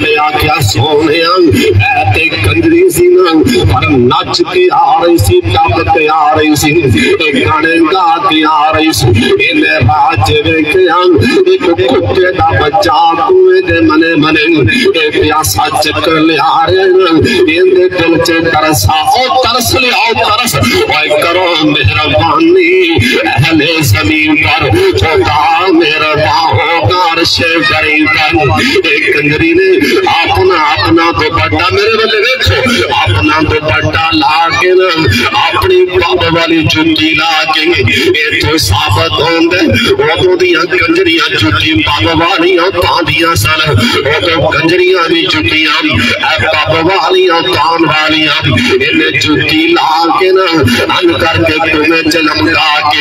نے آکھیا سونے اے کنجری سی نا پر نچ کے آ رہی سی ٹپ کے آ رہی سی گانے گا کے آ رہی سی انہیں راج ویکھیا ایک کتے دا بچہ کوئے دے منے منے اے پیاسا چکر لے آ رہے ان دے دل چے ترسا او ترس لے آؤ ترس اے کرو مہربانی اہل زمین پر خدا مہربان ہوگا عرش کریم پر ایک کنجری نے اپنا دوپٹہ میرے بلے دیکھو اپنا دوپٹہ لا کے اپنی پاپ والی جُتی لا کے یہ تو ثابت ہوندے وہ تو دیاں کنجریاں جُتی پاپ والیاں پاندیاں سن وہ تو کنجریاں بھی جُتیاں اے پاپ والیاں پان والیاں انہیں جُتی لا کے ان کر کے کمیں چلمگا کے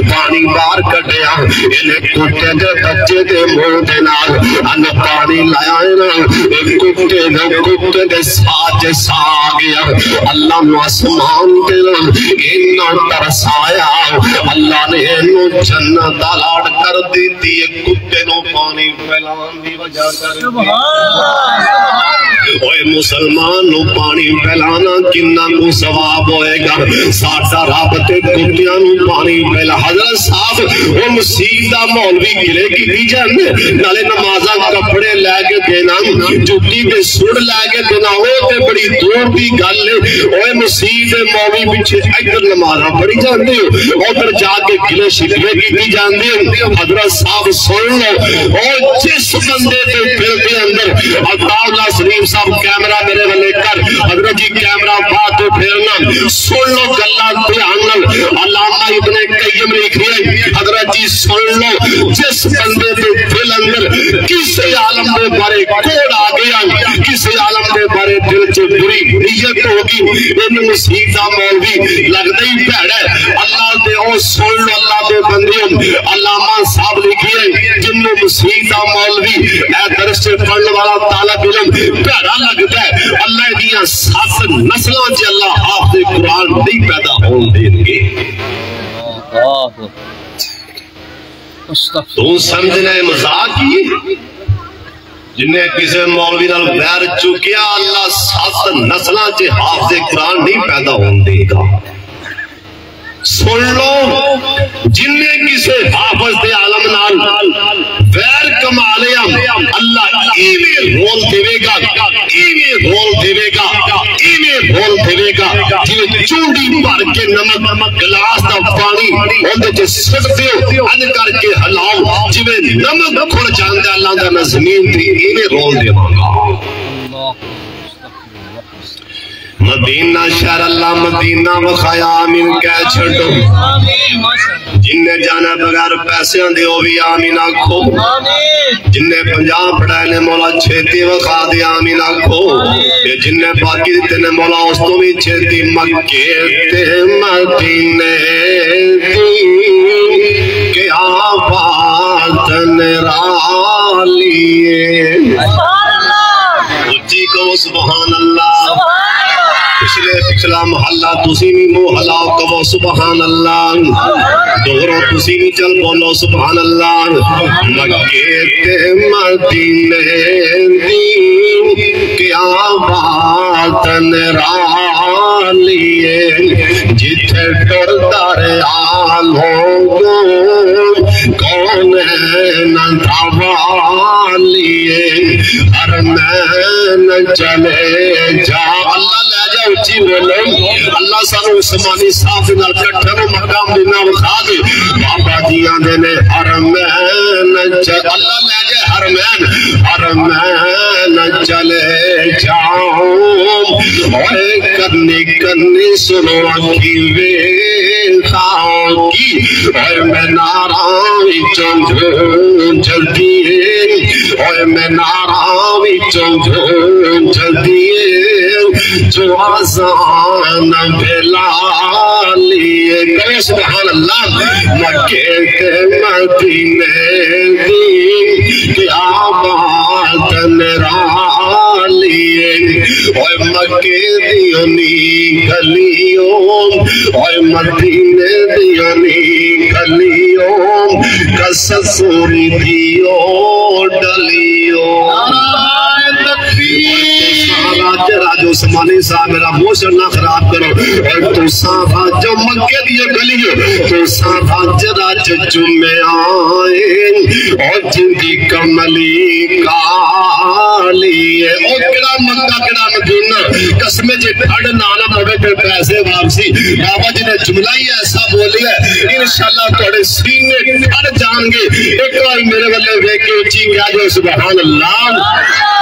پانی بار کٹیا انہیں کتے دے بچے دے منہ دے نال ان پانی لایا ایک کتے دے ساتھ سا گیا اللہ نو آسمان دے انہاں ترسایا اللہ نے انہوں جنت الاڑ کر دیتی ایک کتے نو پانی پھیلان دی وجہ کر اوے مسلمان نو پانی پھیلانا کنا کو ثواب ہوئے گا ساٹھا رب تے کتیاں نو پانی پھیلا حضرت صاحب وہ مسیح دا مولوی گرے کی دی جانے نالے نمازاں کپڑے لے کے دینا جُتی تے سڑ لے کے دینا وہ تے بڑی دور دی گل ہے اوے مسیح دے مولوی پیچھے ادھر نمازاں پڑھی جاندے ہو ادھر جا کے گلے شکوے کی جاندے ہو حضرت صاحب سن لو اور جس بندے تے دل کے اندر اللہ سلیم صاحب کیمرہ میرے والے کر حضرت جی کیمرہ بات پھیرنا سن لو گلا دھیان علامہ ابن قیم لکھ رہے حضرت جی سن لو جس بندے تے دل اندر کسی عالم میں بارے کوڑ آ گیا کسی عالم میں بارے دل سے بری نیت ہوگی ان مسیح دا مولوی لگتا ہی بھیڑ ہے اللہ دے او سن لو اللہ دے بندے علامہ صاحب لکھئے جنہوں مسیح دا مولوی اے درس سے پڑھنے والا طالب علم بھیڑا لگتا ہے اللہ دیاں 7 نسلان جے اللہ حافظ قرآن نہیں پیدا ہون دیں گے تو سمجھنے مزاق کی جنہیں کسی مولوی نال غیر چکیا اللہ 7 نسلان جے حافظ قرآن نہیں پیدا ہون دے گا سن لو جنہیں کسی حافظ دے عالم نال غیر کمالیا اللہ ایمیں رول دے گا ایمیں رول دے گا ایمیں رول دے گا جنہیں چونڈی پار کے نمک گلاس دا پانی ہوندے جے سکتے ہو ان کر کے ہلاؤ جنہیں نمک کھڑ جاندے اللہ دا نظمین دی ایمیں رول دے گا مدینہ شہر اللہ مدینہ وخایا آمین کہہ چھڑو جنہیں جانا بغیر پیسے ہوں وہ بھی آمین آکھو جنہیں 50 پڑھائے مولا چھیتی وخا دی آمین آکھو جنہیں باقی دیتے نے مولا اس تو بھی چھیتی مکے تے مدینے دی کہ آباد نرالیے اچھی کو سبحان اللہ پچھلا محلہ تسی بھی منہ ہلاؤ کہو سبحان اللہ دوہرو تسی بھی چل بولو سبحان اللہ مکے تے مدینے دی کہ آباد نرالیے جتھے ڈردا ریال ہوگا کون نہ دھوالیے ہر میں چلے جا اللہ لے جا اچھی بولو اللہ سانو اسمانی صاف نال کٹھر مقام دینا وکھا دے بابا جیاں دینے حرمین چل اللہ لے جائے حرمین چلے جاؤں اوے کرنی سنو اکی ویخاؤں کی اوے میں ناراوی چنجھون جلدی اوے میں ناراوی چنجھون جلدی جو آزان بھیلا لیے کہے سبحان اللہ مکے تے مدینے دی کہ آباد نرالیے اوے مکے دیونی گلیوں اوے مدینے دیونی گلیوں کس سوری دیو ڈلیوں عثمانی صاحب میرا موشن نہ خراب کرو اور تو صاحبہ جو مکہ دیئے گلیوں تو صاحبہ جرا جمعے آئیں اور جن کی کملی کالی ہے اور کڑا مکہ کڑا مدینہ قسمیں جے پھڑ نانا پڑے پھر پیسے واپسی بابا جی نے جملہ ہی ایسا بولی ہے انشاءاللہ توڑے سینے پھڑ جان گے ایک بار میرے والے ویکے اچھی کیا جو سبحان اللہ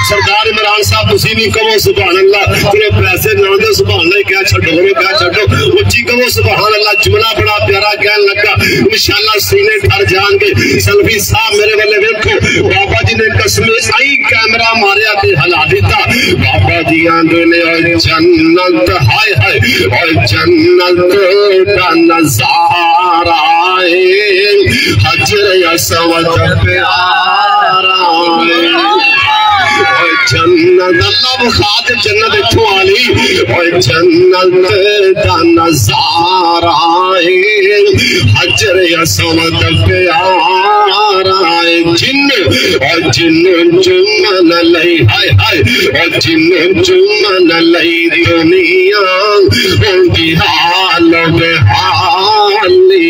سردار عمران صاحب تسی بھی کہو سبحان اللہ تیرے پیسے نہ دے سبحان اللہ کیا چھڑو ہمیں کیا چھڑو اچھی کہو سبحان اللہ جملہ بڑا پیارا کہنے لگا انشاءاللہ سینے ٹھر جان گے سلفی صاحب میرے والے ویکھو بابا جی نے قسمیں آئی کیمرہ ماریا تے ہلا دیتا بابا جی آندے نے اور جنت ہائے ہائے اور جنت کا نظارہ حجر اسود پہ آرائے جنت اللہ بخاد جنت اتھو آلی اور جنت دا نظارہ حجر اسود پہ آرائے جن اور جن جمن لئی ہائے ہائے اور جن جمن لئی دنیا ہوندی حال بحالی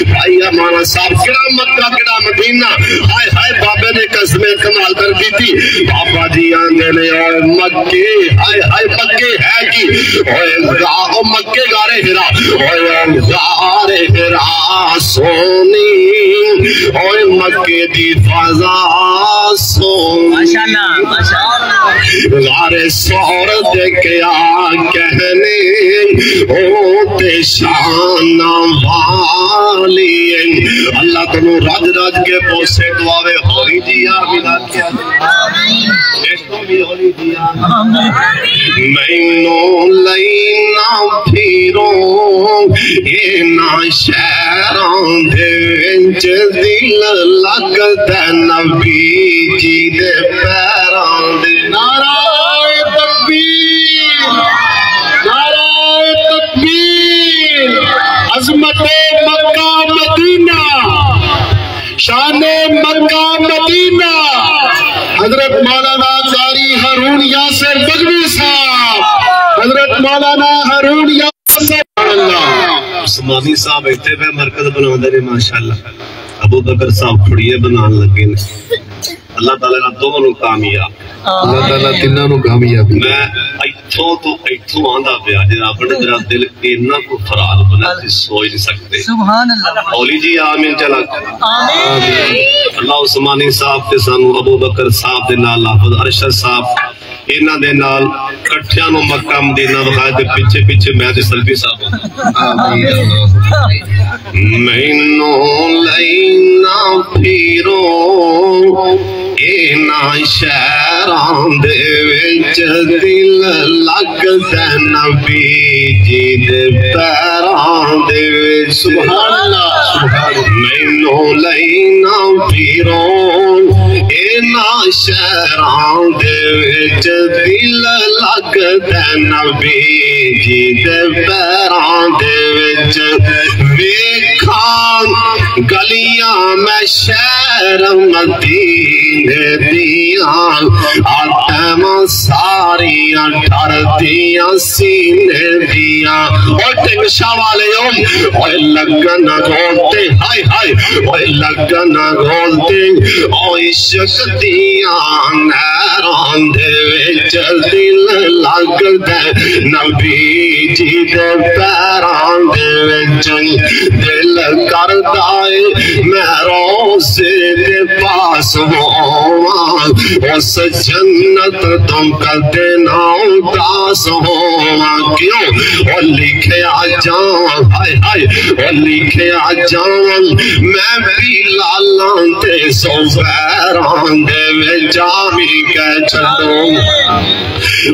بھائی ہمارا صاحب کڑا مکہ کڑا مدینہ ہائے ہائے بابے نے قسمیں کمال کر دی تھی بابا جی آنگے نے اور مکے ہائے ہائے مکے ہے کی اور مکے گارے ہرا اور گارے ہرا سونی اور مکے دی فضا سونی غارے سور دے کیا کہنے ہوتے شان والی اللہ تنو راج راج کے بوسے دعاوے ہوئی دیا ملا کیا مینوں لینا پھیروں اینا شہران دے وچ دل لگتا نبی جی دے پیران دے نعرہ تکبیر نعرہ تکبیر عظمت مکہ مدینہ شان مکہ مدینہ حضرت مولانا قاری ہارون یاسر بغوی صاحب حضرت مولانا ہارون یاسر اللہ عثمانی صاحب ایتے پہ مرکز بنا دے ماشاءاللہ ابو بکر صاحب کھڑیے بنان لگے اللہ تعالیٰ نے دونوں کامیاب اللہ تعالیٰ تینوں کامیاب میں ایتھوں تو ایتھوں آندھا پیا جنہا اپنے میرا دل اینا کو فراد بنا تی سوئی نہیں سکتے سبحان اللہ اولی جی آمین چلا آمین اللہ عثمانی صاحب کے سانو ابو بکر صاحب دے نال حافظ ارشد صاحب اینا دے نال کٹھیانو مکہ مدینہ بخائے دے پیچھے پیچھے میں دے سلفی صاحب آمین مینوں لینا پھیروں اینا شہران دے وچ دل لگتا نبی جی دے پیران دے وچ سبحان اللہ مینوں لینا پھیروں اینا شہران دے وچ دل لگتا نبی جی دے پیران دے وچ ویکھاں گلیاں میں شہر مدینے دیاں آٹھماں ساریاں ٹھر دیاں سینے دیاں اور ٹنگشا والے اوہ لگن گھولتے ہائے ہائے اوہ لگن گھولتے اوہ عشق دیاں نیران دے وچ دل لگتا نبی جی دے پیران دے وچ دل کردائے میں روزے دے پاس ہوا اس جنت تم کا دینا اداس ہوا کیوں اور لکھے آ جاؤں ہائے ہائے اور لکھے آ جاؤں میں بھی لالان تے سویران دے میں جامی کہہ چھڑوں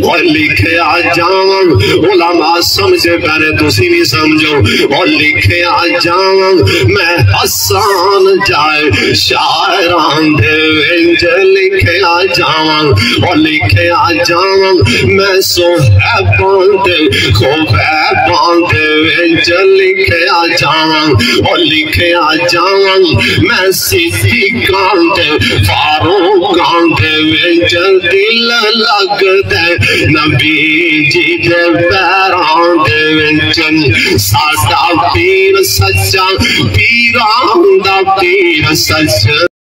اور لکھے آ جاؤں علماء سمجھے پہلے تسی بھی سمجھو اور لکھے آ جاؤں میں حسان جائے شاعران دے وچ لکھیا جاواں او لکھیا جاواں میں صحاباں دے خواباں دے وچ لکھیا جاواں او لکھیا جاواں میں صدیقاں دے فاروقاں دے وچ دل لگدا نبی جی دے پیراں دے وچ ساڈا پیر سچا پیراں دا پیر سچا